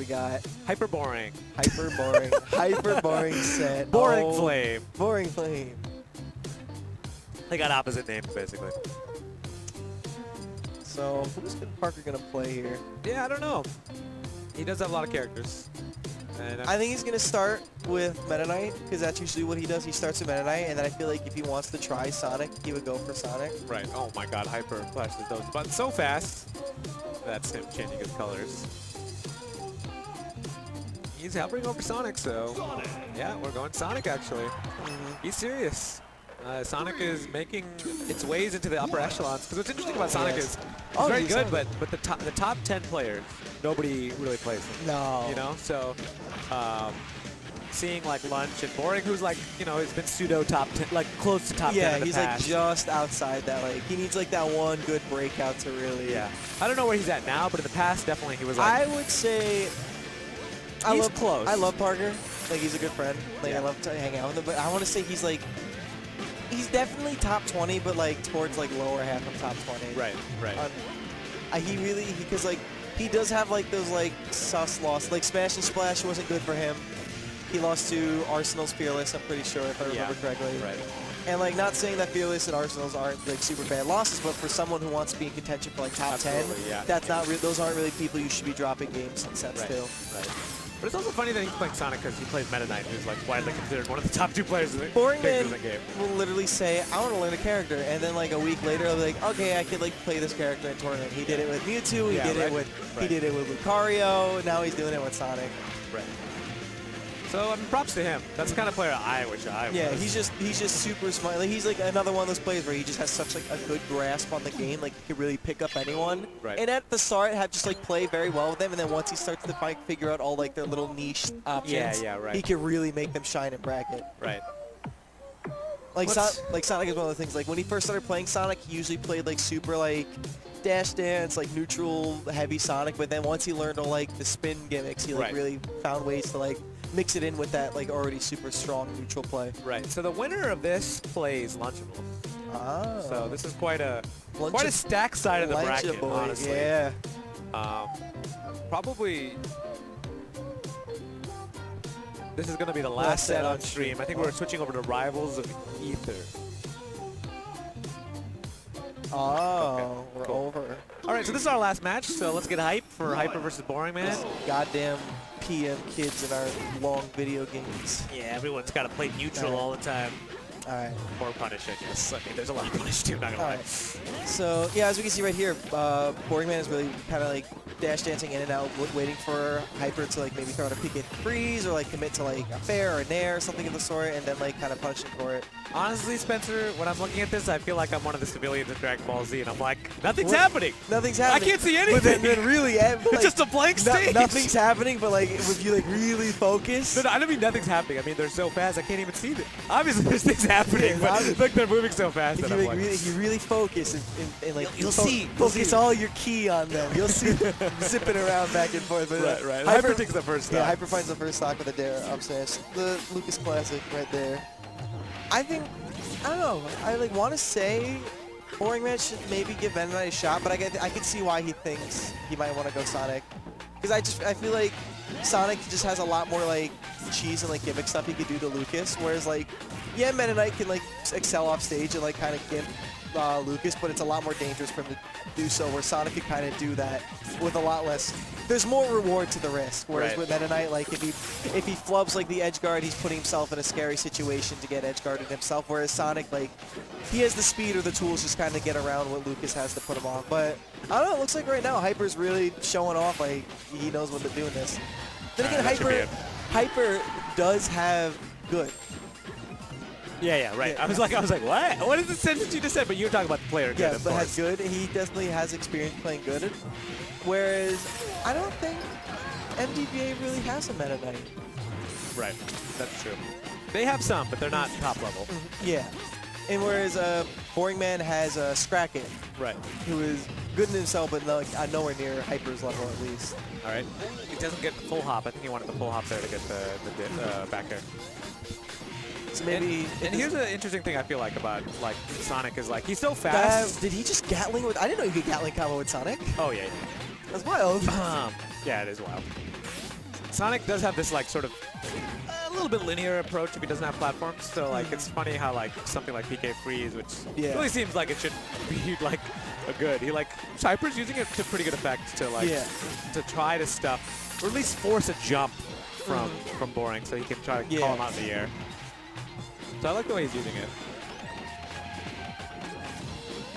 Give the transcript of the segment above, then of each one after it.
we got? Hyper boring. Hyper boring. Hyper boring set. Boring Flame. Boring Flame. They got opposite names, basically. So, who's Parker going to play here? Yeah, I don't know. He does have a lot of characters. And I think he's going to start with Meta Knight, because that's usually what he does. He starts with Meta Knight, and then I feel like if he wants to try Sonic, he would go for Sonic. Right. Oh my god, Hyper flashes those buttons so fast. That's him changing his colors. He's hovering over Sonic, so yeah, we're going Sonic actually. He's serious. Sonic is making its ways into the upper echelons. Because what's interesting about Sonic is he's very good, but the top 10 players, nobody really plays him. No. You know, so seeing like Lunch and Boring, who's like, you know, he's been pseudo top 10, like close to top 10 in the past. Yeah, he's like just outside that. Like he needs like that one good breakout to really. Yeah. I don't know where he's at now, but in the past, definitely he was like. I would say. He's close. I love Parker. Like he's a good friend. Like I love to hang out with him. But I want to say he's like. He's definitely top 20, but like towards like lower half of top 20. Right, right. He really, because like he does have like those like sus loss, like Smash and Splash wasn't good for him. He lost to Arsenal's Fearless, I'm pretty sure, if I remember correctly. Right. And like not saying that Fearless and Arsenal's aren't like super bad losses, but for someone who wants to be in contention for like top 10, that's not those aren't really people you should be dropping games in sets to. Right. But it's also funny that he's playing Sonic because he plays Meta Knight, who's like widely considered one of the top 2 players in the game. Will literally say, I want to learn a character, and then like a week later, I'll be like, okay, I could like play this character in tournament. He did it with Mewtwo, he did it with Lucario, now he's doing it with Sonic. Right. So I mean, props to him. That's the kind of player I wish I was. Yeah, he's just super smart. Like, he's like another one of those players where he just has such like a good grasp on the game. Like he can really pick up anyone. Right. And at the start, have just like play very well with them. And then once he starts to figure out all like their little niche options, he can really make them shine in bracket. Right. Like Sonic is one of the things. Like when he first started playing Sonic, he usually played like super like dash dance, like neutral heavy Sonic. But then once he learned all like the spin gimmicks, he like really found ways to like mix it in with that like already super strong neutral play. Right. So the winner of this plays Lunchable. Oh. So this is quite a stacked side of the bracket, honestly. Yeah. Probably. This is going to be the last set on stream. I think we're switching over to Rivals of Ether. Oh, we're over. All right, so this is our last match, so let's get hype for Hyper versus Boringman. Goddamn PM kids in our long video games. Yeah, everyone's got to play neutral all the time. All right. Or punish, I guess. I mean, there's a lot of punish too, not gonna lie. So, yeah, as we can see right here, Boringman is really kind of like dash dancing in and out, waiting for Hyper to like maybe throw out a pick and freeze or like commit to like a fair or a nair or something of the sort, and then like kind of punishing for it. Honestly, Spencer, when I'm looking at this, I feel like I'm one of the civilians in Dragon Ball Z, and I'm like, nothing's happening. Nothing's happening. I can't see anything. But then really, like, it's just a blank stage. Nothing's happening, but like, if you like really focus. No, I don't mean nothing's happening. I mean they're so fast, I can't even see them. Obviously, there's things happening, but like they're moving so fast. If that you, like, if you really focus and like you'll see. Focus all your key on them. You'll see them zipping around back and forth. But, right. Hyper takes the first stock. Yeah, Hyper finds the first stock with a dare upstairs. The Lucas Classic right there. I think. I don't know. I like want to say Boringman should maybe give Meta Knight a shot, but I can see why he thinks he might want to go Sonic. Because I feel like Sonic just has a lot more like cheese and like gimmick stuff he could do to Lucas, whereas like Meta Knight can like excel off stage and like kind of gimp Lucas, but it's a lot more dangerous for him to do so, where Sonic could kind of do that with a lot less. There's more reward to the risk, whereas with Meta Knight, like if he flubs like the edge guard, he's putting himself in a scary situation to get edge guarded himself, whereas Sonic, like, he has the speed or the tools just kind of get around what Lucas has to put him on. But I don't know, it looks like right now Hyper's really showing off, like he knows what to do in this. Then again, Hyper does have good. Yeah, right. I was like, what? What is the sentence you just said? But you were talking about the player. Yeah, but has good. He definitely has experience playing good. Whereas I don't think MDBA really has a Meta Knight. Right, that's true. They have some, but they're not top level. Yeah, and whereas Boringman has Scracket, right, who is good in himself, but nowhere near Hyper's level at least. All right, he doesn't get the full hop. I think he wanted the full hop there to get the back air. So maybe. And here's an interesting thing I feel like about like Sonic is like he's so fast. Did he just Gatling with? I didn't know you could Gatling combo with Sonic. Oh yeah. That's wild. Yeah, it is wild. Sonic does have this like sort of a little bit linear approach if he doesn't have platforms. So like it's funny how like something like PK Freeze, which really seems like it should be like a good. He like Hyper's using it to pretty good effect to like to try to stuff or at least force a jump from Boring, so he can try to call him out in the air. So I like the way he's using it.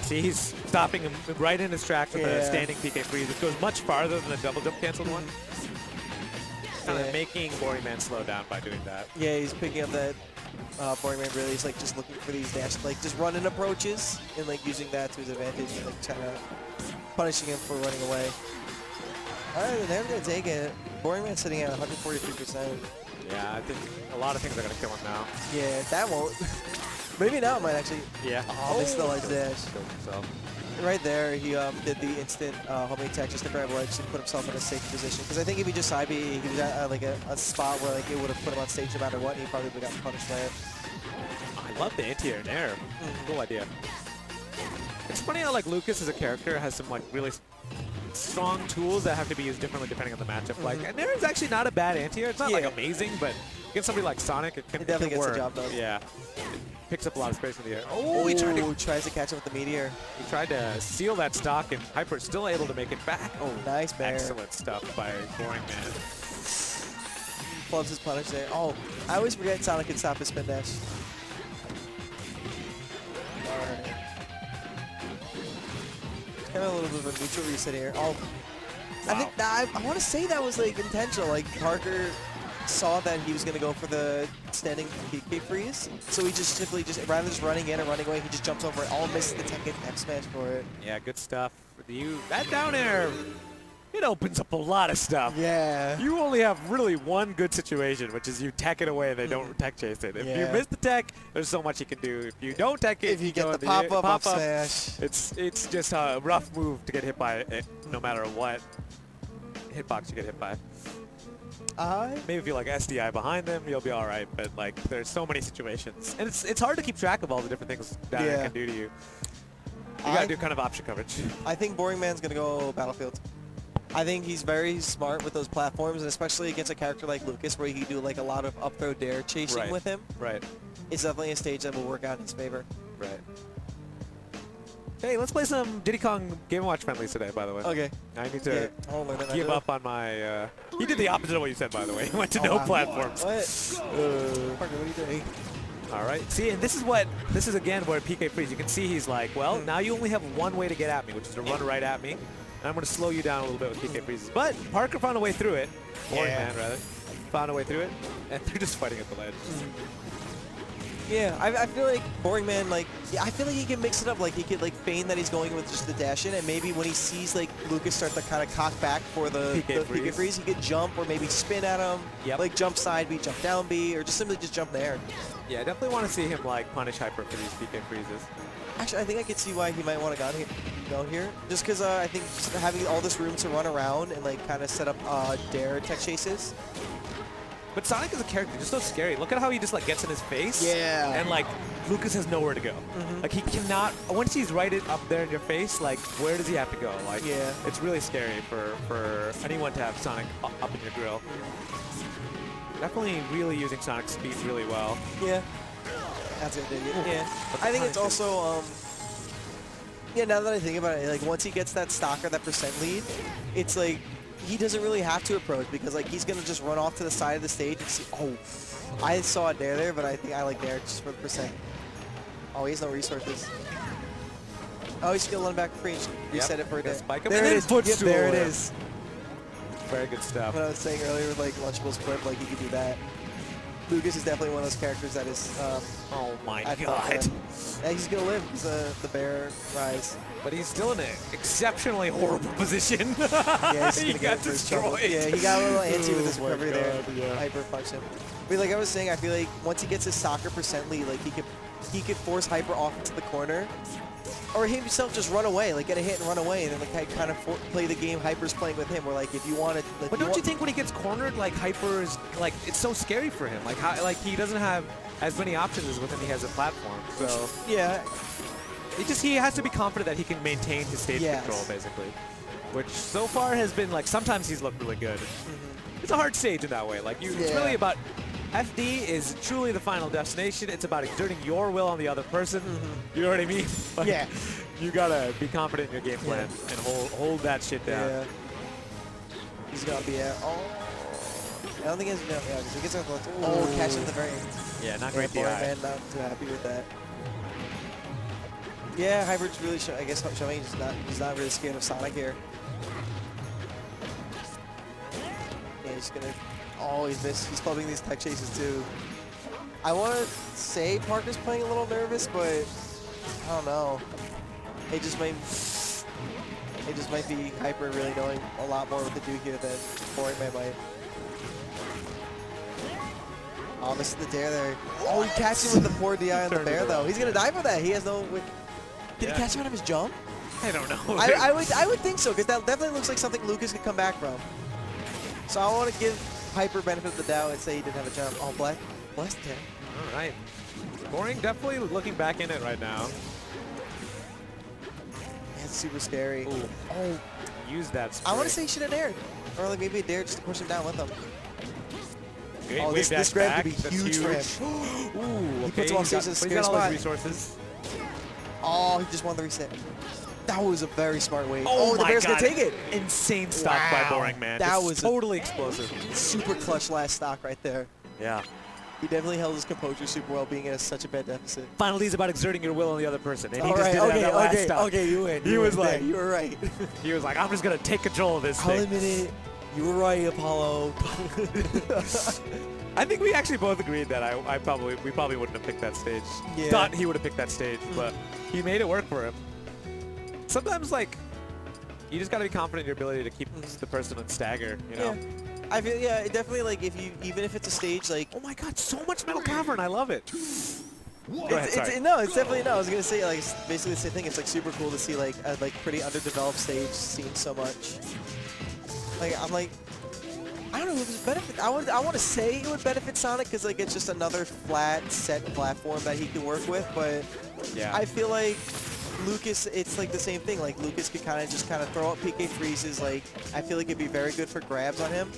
See, he's stopping him right in his tracks with a standing PK Freeze, which goes much farther than the double jump canceled one. Kind of making Boringman slow down by doing that. Yeah, he's picking up that Boringman really is like just looking for these dash, like just running approaches and like using that to his advantage and like kind of punishing him for running away. All right, they're gonna take it. Boringman's sitting at 143%. Yeah, I think a lot of things are gonna kill him now. Yeah, that won't. Maybe now it might actually. Yeah. Oh, they still like dash. Killed himself. Right there, he did the instant homing attack just to grab ledge and put himself in a safe position. Because I think if he just side B, he was at like a spot where like it would have put him on stage no matter what, and he probably would have gotten punished there. I love the anti-air in air. Cool idea. It's funny how like Lucas as a character has some like really strong tools that have to be used differently depending on the matchup. Like, and Aaron's actually not a bad anti-air. It's not like amazing, but against somebody like Sonic, it definitely gets work. the job done. Yeah. Picks up a lot of space in the air. Oh, he tries to catch up with the meteor. He tried to seal that stock, and Hyper's still able to make it back. Oh, nice bear. Excellent stuff by Boringman. Loves his punish there. Oh, I always forget Sonic can stop his spin dash. Alright. Kind of a little bit of a neutral reset here. Oh, I think that, I want to say that was like intentional. Like Parker saw that he was going to go for the standing PK freeze, so he just simply rather than just running in or running away, he just jumps over it, all misses the tech and F smash for it. Yeah, good stuff. That down air, it opens up a lot of stuff. Yeah. You only have really one good situation, which is you tech it away and they don't tech chase it. If you miss the tech, there's so much you can do. If you don't tech it, if you get the pop-up up smash, it's just a rough move to get hit by it, no matter what hitbox you get hit by. Maybe if you like SDI behind them, you'll be all right. But like, there's so many situations, and it's hard to keep track of all the different things that it can do to you. You gotta do kind of option coverage. I think Boringman's gonna go Battlefield. I think he's very smart with those platforms, and especially against a character like Lucas, where he can do like a lot of up throw dare chasing with him. Right. It's definitely a stage that will work out in his favor. Right. Hey, let's play some Diddy Kong Game & Watch friendlies today, by the way. Okay. I need to give up on my... he did the opposite of what you said, by the way. He went to no platforms. What? Parker, what are you doing? All right. See, and this is again where PK Freeze, you can see he's like, well, now you only have one way to get at me, which is to run right at me. And I'm going to slow you down a little bit with PK Freezes. But Parker found a way through it. Boringman, rather. Found a way through it. And they're just fighting at the ledge. Yeah, I feel like Boringman, like, I feel like he can mix it up. Like, he could, like, feign that he's going with just the dash in, and maybe when he sees, like, Lucas start to kind of cock back for the PK freeze, he could jump or maybe spin at him. Like, jump side B, jump down B, or just simply just jump there. Yeah, I definitely want to see him, like, punish Hyper for these PK freezes. Actually, I think I could see why he might want to go here. Just because I think having all this room to run around and, like, kind of set up dare tech chases. But Sonic is a character just so scary. Look at how he just like gets in his face. Yeah. And like Lucas has nowhere to go. Like he cannot. Once he's right up there in your face, like where does he have to go? Like it's really scary for anyone to have Sonic up in your grill. Definitely really using Sonic's speed really well. Yeah. That's gonna dig it. Yeah. I think it's also now that I think about it, like once he gets that stock or that percent lead, it's like he doesn't really have to approach because like he's gonna just run off to the side of the stage and see. Oh, I saw a dare there, but I think I like dare just for the percent. Oh, he has no resources. Oh, he's gonna run back free. Reset it for a dare. There it is. There it is. Very good stuff. What I was saying earlier with like Lunchable's flip, like he could do that. Lucas is definitely one of those characters that is. Oh my god. Yeah, he's gonna live. He's the bear rise. But he's still in an exceptionally horrible position. Yeah, he got destroyed. Yeah, he got a little antsy with his recovery there. Hyper punch him. But like I was saying, I feel like once he gets his soccer percent lead, like he could force Hyper off into the corner, or he himself just run away, like get a hit and run away, and then like kind of play the game Hyper's playing with him. Where like if you want to. Like, but don't you think when he gets cornered, like Hyper is like it's so scary for him? Like how he doesn't have as many options as with him. He has a platform. So yeah. He has to be confident that he can maintain his stage control, basically. Which so far has been like sometimes he's looked really good. it's a hard stage in that way. Like it's really about FD is truly the final destination. It's about exerting your will on the other person. You know what I mean? Like, Yeah. You gotta be confident in your game plan and hold that shit down. Yeah. He's gonna be at. Oh. I don't think he's no. Yeah, he gets catch at the very end. Yeah, not great DI. Man, not too happy with that. Yeah, Hyper's really showing he's not really scared of Sonic here. Yeah, he's gonna. Oh, he's missed. He's clubbing these tech chases too. I want to say Parker's playing a little nervous, but I don't know. It just might be Hyper really knowing a lot more what to do here than Boringman might. Oh, this is the dare there. Oh, he catches him with the poor DI on the bear though. He's gonna die for that. He has no. Did he catch him out of his jump? I don't know. I would think so, because that definitely looks like something Lucas could come back from. So I want to give Hyper benefit of the doubt and say he didn't have a jump. Oh, blessed him. All right. Boring definitely looking back in it right now. It's super scary. Ooh. Oh, use that spray. I want to say he should have dared. Or like maybe a dare just to push him down with him. Great oh, this grab could be huge for him. Ooh, he puts him on stage in a scary spot. Resources. Oh, he just won the reset. That was a very smart wave. Oh, the Bear's going to take it. Insane stock by Boringman. That was totally explosive. Super clutch last stock right there. Yeah. He definitely held his composure super well, being in such a bad deficit. Final D is about exerting your will on the other person. And he All just right, did that last stock. Okay, you win. He was like, you were right. He was like, I'm just going to take control of this I'll thing. admit it. You were right, Apollo. I think we actually both agreed that we probably wouldn't have picked that stage. Yeah. Thought he would have picked that stage, but he made it work for him. Sometimes, like, you just got to be confident in your ability to keep the person on stagger, you know? Yeah. I feel, it definitely, like, even if it's a stage, like... Oh my god, so much metal cavern, I love it. Go ahead, sorry. It's definitely, no, I was going to say, like, basically the same thing. It's, like, super cool to see, like, a, pretty underdeveloped stage seen so much. Like, I'm like... I don't know if it benefit. I want to say it would benefit Sonic because like it's just another flat set platform that he can work with, but yeah. I feel like Lucas, it's like the same thing. Like Lucas could kind of throw up PK freezes. Like I feel like it'd be very good for grabs on him.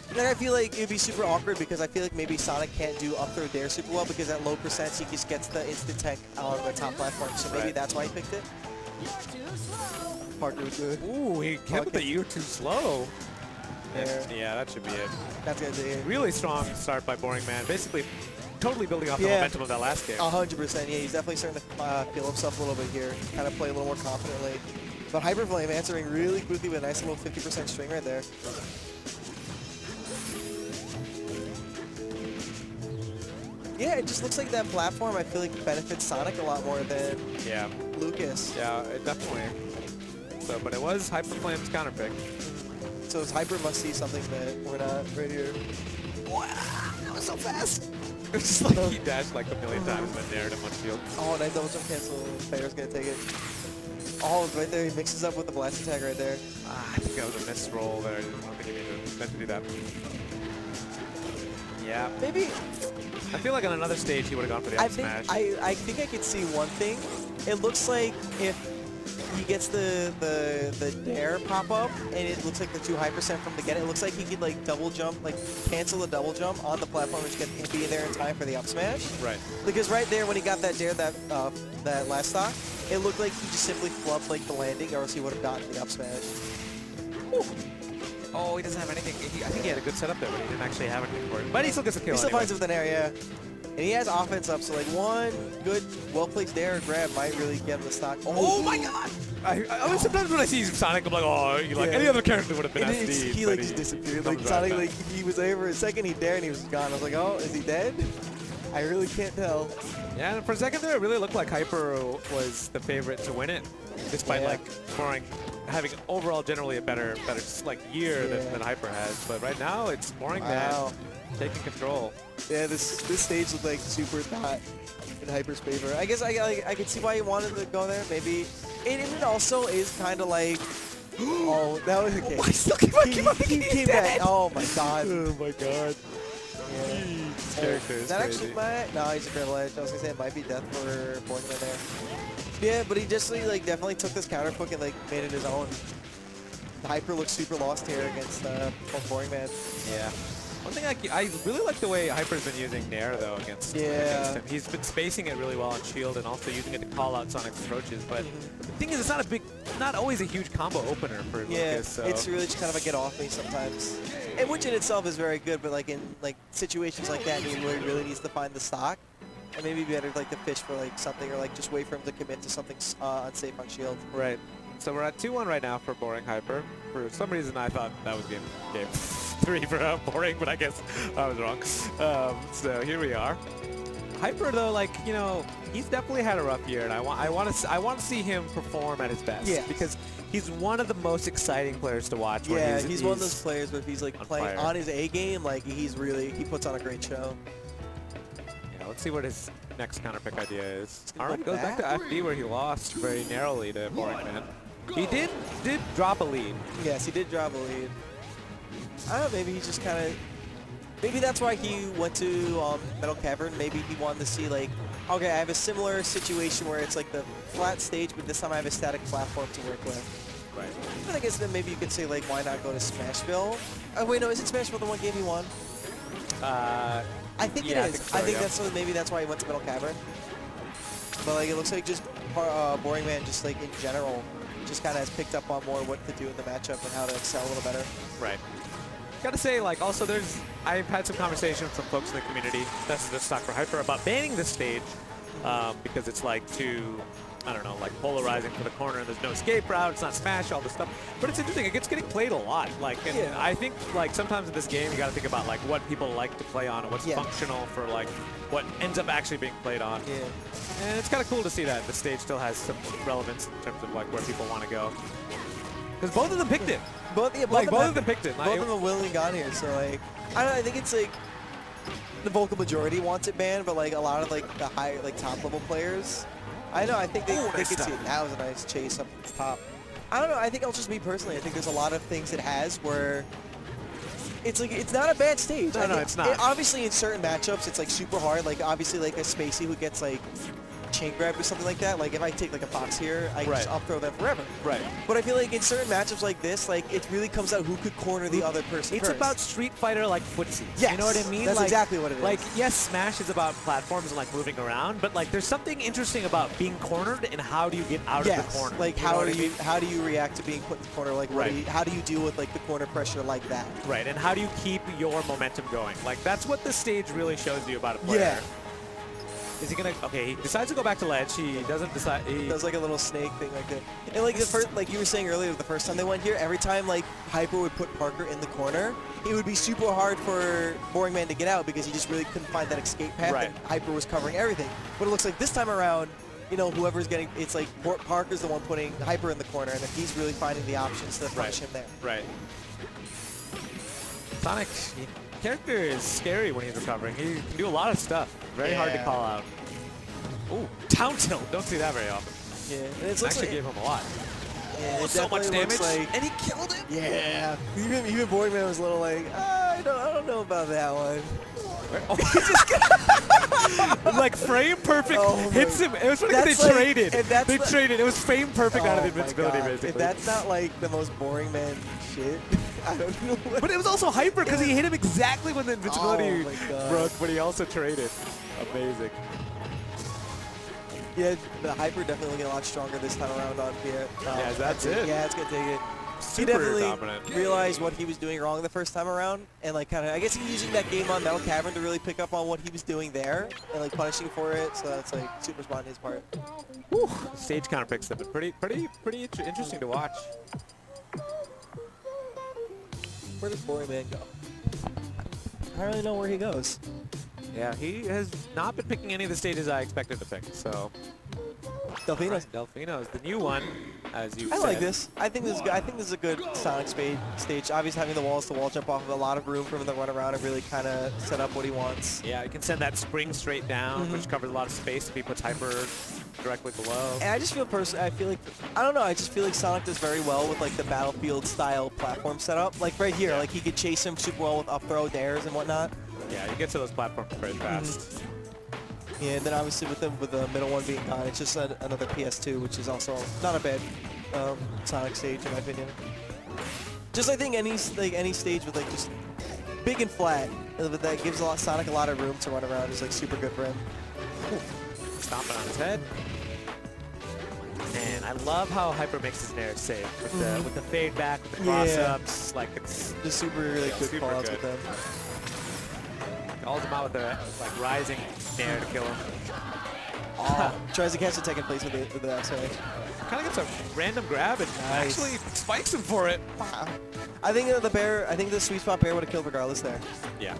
And then I feel like it'd be super awkward because I feel like maybe Sonic can't do up throw dare super well because at low percents he just gets the instant tech on the top platform. So maybe that's why he picked it. Parker was good. Ooh, he kept the U too slow. Yeah, that should be it. That's gonna be it. Really strong start by Boringman. Basically, totally building off the momentum of that last game. 100%. Yeah, he's definitely starting to feel himself a little bit here. Kind of play a little more confidently. But Hyperflame answering really quickly with a nice little 50% string right there. Yeah, it just looks like that platform I feel like benefits Sonic a lot more than Lucas. Yeah, it definitely. So, but it was Hyperflame's counter pick. So his Hyper must see something that we're not right here. Wow, that was so fast. It was just like he dashed like a million times but dared at much field. Oh, nice double jump cancel. Bear's gonna take it. Oh, right there. He mixes up with the blast attack right there. I think that was a missed roll there. I don't think he meant to do that. Yeah. Maybe. I feel like on another stage he would have gone for the up smash. I think I could see one thing. It looks like if he gets the dare pop up and it looks like the 2 hypercent from the get, it looks like he could like double jump, like cancel the double jump on the platform which can be there in time for the up smash. Right. Because right there when he got that dare that last stock, it looked like he just simply flubbed like the landing or else he would have gotten the up smash. Ooh. Oh, he doesn't have anything. I think he had a good setup there, but he didn't actually have anything for it. But he still gets a kill. He still finds it with an air, yeah. And he has offense up, so like one good, well-placed dare or grab might really get him the stock. Oh my god! I mean, sometimes when I see Sonic, I'm like, oh, any other character would have been SD. He like just disappeared. Like Sonic, like he was there for a second, he dared and he was gone. I was like, oh, is he dead? I really can't tell. Yeah, and for a second there, it really looked like Hyper was the favorite to win it, despite like having overall generally a better like year than Hyper has. But right now, it's Boringman taking control. Yeah, this stage looked like super not in Hyper's favor. I guess I could see why he wanted to go there. Maybe it also is kind of like. Oh, that was okay. Oh, I still keep came back. Oh my god. Oh my god. Yeah. This character is that crazy. actually might. No, he's a privilege. I was gonna say it might be death for Boringman there. Yeah, but he just like definitely took this counter hook and like made it his own. Hyper looks super lost here against Boringman. Yeah. One thing I really like the way Hyper's been using Nair though against him. He's been spacing it really well on shield and also using it to call out Sonic's approaches. But the thing is, it's not always a huge combo opener for Lucas. So. It's really just kind of a get off me sometimes, and which in itself is very good. But like in like situations like that, he really needs to find the stock, and maybe better like to fish for like something or like just wait for him to commit to something unsafe on shield. Right. So we're at 2-1 right now for Boring Hyper. For some reason, I thought that was game 3 for Boring, but I guess I was wrong. So here we are. Hyper, though, like, you know, he's definitely had a rough year, and I want to see him perform at his best. Yeah. Because he's one of the most exciting players to watch. Yeah, he's one of those players where if he's like playing on his A game, like he puts on a great show. Yeah, let's see what his next counter pick idea is. Alright, goes back to FD where he lost very narrowly to Boringman. He did drop a lead. Yes, he did drop a lead. I don't know, maybe he just kind of... Maybe that's why he went to Metal Cavern. Maybe he wanted to see, like, okay, I have a similar situation where it's like the flat stage, but this time I have a static platform to work with. Right. And I guess then maybe you could say, like, why not go to Smashville? Oh, wait, no, is it Smashville the one game he won? I think it is. I think so, maybe that's why he went to Metal Cavern. But, like, it looks like just Boringman, just, like, in general, just kind of has picked up on more what to do in the matchup and how to excel a little better. Right. Gotta say, like, also I've had some conversations from folks in the community, that's the stock for Hyper, about banning this stage because it's like too, I don't know, like polarizing for the corner and there's no escape route, it's not Smash, all this stuff. But it's interesting, it gets getting played a lot. Like, and I think like sometimes in this game you gotta think about like what people like to play on and what's functional for like what ends up actually being played on. Yeah. And it's kind of cool to see that the stage still has some relevance in terms of like where people want to go. Because both of them picked it. Both of them picked it. Both of them willingly got here, so like, I don't know, I think it's like, the vocal majority wants it banned, but like a lot of like the high, like top level players, I know, I think they could see it. That was a nice chase up the top. I don't know, I think it'll just me personally, I think there's a lot of things it has where it's like, it's not a bad stage. No, it's not. Obviously in certain matchups, it's like super hard, like obviously like a Spacey who gets like chain grab or something like that, like if I take like a box here, I can just up throw them forever. Right. But I feel like in certain matchups like this, like it really comes out who could corner the other person It's first. about Street Fighter like footsies. Yes. You know what I mean? That's like, exactly what it is. Like, yes, Smash is about platforms and like moving around, but like there's something interesting about being cornered and how do you get out of the corner? Like how do you react to being put in the corner? Like how do you deal with like the corner pressure like that? Right. And how do you keep your momentum going? Like that's what the stage really shows you about a player. Yeah. Is he gonna? Okay, he decides to go back to ledge. He doesn't decide. He does like a little snake thing like that. And like the first, like you were saying earlier, the first time they went here, every time like Hyper would put Parker in the corner, it would be super hard for Boringman to get out because he just really couldn't find that escape path. Right. And Hyper was covering everything. But it looks like this time around, you know, whoever's getting, it's like Parker's the one putting Hyper in the corner, and if he's really finding the options to punish him there. Right. Sonic. Character is scary when he's recovering. He can do a lot of stuff. Very hard to call out. Ooh, down tilt. Don't see that very often. Yeah, and it actually gave him a lot. Yeah, so much damage, like, and he killed it. Yeah, even Boringman was a little like, I don't know about that one. Oh, he just got like frame perfect hits him. It was funny because they traded. They traded. It was frame perfect out of the invincibility, basically. If that's not like the most Boringman shit, I don't know. But it was also Hyper because he hit him exactly when the invincibility broke, but he also traded. Amazing. Yeah, the Hyper definitely looking a lot stronger this time around on Fiat. Yeah, that's it. Yeah, it's gonna take it. Super he definitely dominant. realized what he was doing wrong the first time around, and like kind of, I guess he was using that game on Metal Cavern to really pick up on what he was doing there, and like punishing for it. So that's like super smart on his part. Whew. Stage counter picks have been pretty interesting to watch. Where does Boringman go? I don't really know where he goes. Yeah, he has not been picking any of the stages I expected to pick, so... Delfino's. Right, Delfino's the new one, as you said. I like this. I think this is good. I think this is a good Sonic stage. Obviously, having the walls to wall jump off of a lot of room for him to run around and really kind of set up what he wants. Yeah, you can send that spring straight down, which covers a lot of space if he puts Hyper directly below. And I just feel I feel like, I don't know, I just feel like Sonic does very well with like the Battlefield style platform setup. Like right here, like he could chase him super well with up throw dares and whatnot. Yeah, you get to those platforms very fast. Yeah, and then obviously with the middle one being gone, it's just another PS2, which is also not a bad Sonic stage in my opinion. Just I think any stage with like just big and flat, that gives Sonic a lot of room to run around is like super good for him. Ooh. Stomping on his head. Man, I love how Hyper makes his nair safe with the fade back, with the cross ups. Like it's just super like good calls with them. Calls him out with a like rising nair to kill him. Oh, tries to catch the second place with the outside. Kind of gets a random grab and actually spikes him for it. Wow. I think the sweet spot bear would have killed regardless there. Yeah.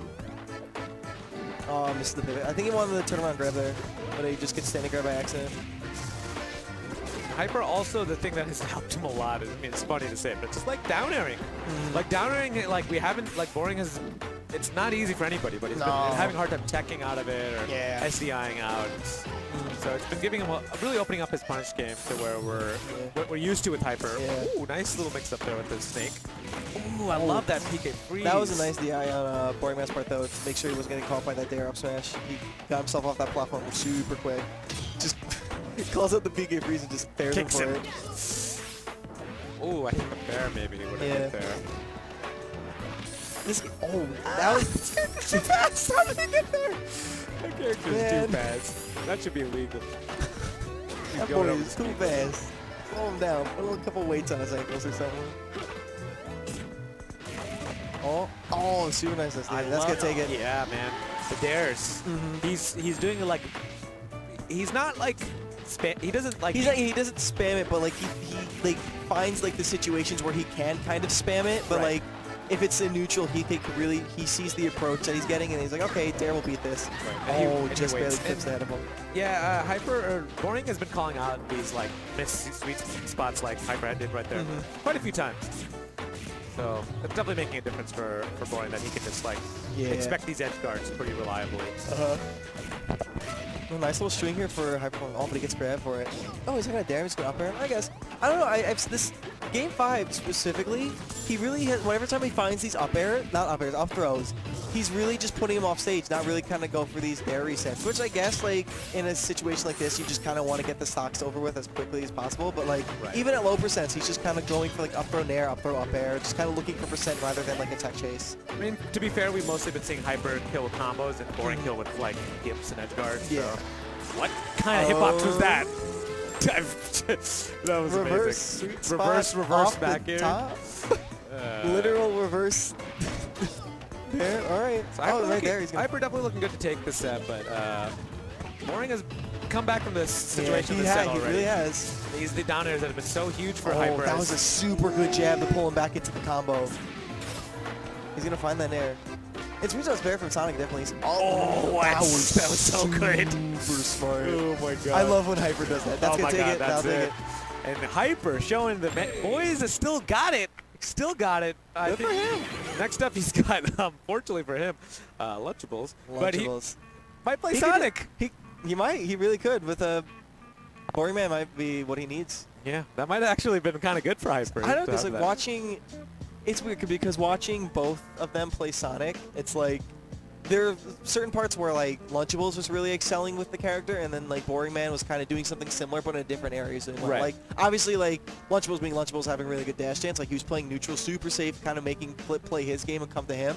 Oh, missed the pivot. I think he wanted the turnaround grab there, but he just gets standing grab by accident. Hyper also, the thing that has helped him a lot is, I mean, it's funny to say, but just like down airing. Like down airing, like we haven't, like Boring has, it's not easy for anybody, but he's been having a hard time teching out of it or SDIing out. So it's been giving him really opening up his punish game to where we're used to with Hyper. Ooh, nice little mix up there with the snake. Ooh, I love that PK freeze. That was a nice DI on Boringman's part though, to make sure he wasn't getting caught by that dare up smash. He got himself off that platform super quick. Just calls out the PK freeze and just bears him for it. Ooh, I think the bear maybe would have hit there. That was too fast. How did he get there? That character is too fast. That should be illegal. That boy is too fast. Slow him down. Put a couple weights on his ankles or something. Oh, super nice. That's gonna take it. Yeah, man. The dares. He's doing it like. He's not like. He doesn't like. He doesn't spam it, but like he like finds like the situations where he can kind of spam it, but like. If it's a neutral, he sees the approach that he's getting, and he's like, okay, Dare will beat this. And just barely tips ahead of him. Yeah, Boring has been calling out these like missed sweet spots like Hyper did right there quite a few times. So it's definitely making a difference for Boring that he can just like expect these edge guards pretty reliably. A nice little string here for Hyperflame. Oh, but he gets grabbed for it. Oh, he's not gonna dare. He's gonna up air him. I guess. I don't know. This game 5 specifically, he really has. Whenever time he finds these up throws, he's really just putting him off stage. Not really kind of go for these dare resets. Which I guess, like in a situation like this, you just kind of want to get the stocks over with as quickly as possible. But like even at low percents, he's just kind of going for like up throw nair, up throw up air, just kind of looking for percent rather than like a tech chase. I mean, to be fair, we've mostly been seeing Hyper kill with combos and Boring kill with like hips and edge guards. Yeah. So. What kind of hitbox was that? That was reverse amazing. Reverse back air. Literal reverse. There, all right. So Hyper definitely looking good to take this set, but Boring has come back from this situation this set already. He really has. The down airs that have been so huge for Hyper. That was a super good jab to pull him back into the combo. He's gonna find that air. It's reason fair from Sonic, definitely. That was so good. Super smart. Oh my god. I love when Hyper does that. That's gonna take it. That'll take it. And Hyper showing the boys has still got it. Still got it. Good for him. Next up, he's got, fortunately for him, Lunchables. But he might play Sonic. He might. He really could. With a Boringman might be what he needs. Yeah, that might have actually been kind of good for Hyper. I don't know, because like watching. It's weird because watching both of them play Sonic, it's like there are certain parts where like Lunchables was really excelling with the character, and then like Boringman was kind of doing something similar but in different areas. And like obviously like Lunchables being Lunchables, having really good dash dance, like he was playing neutral super safe, kind of making Flip play his game and come to him.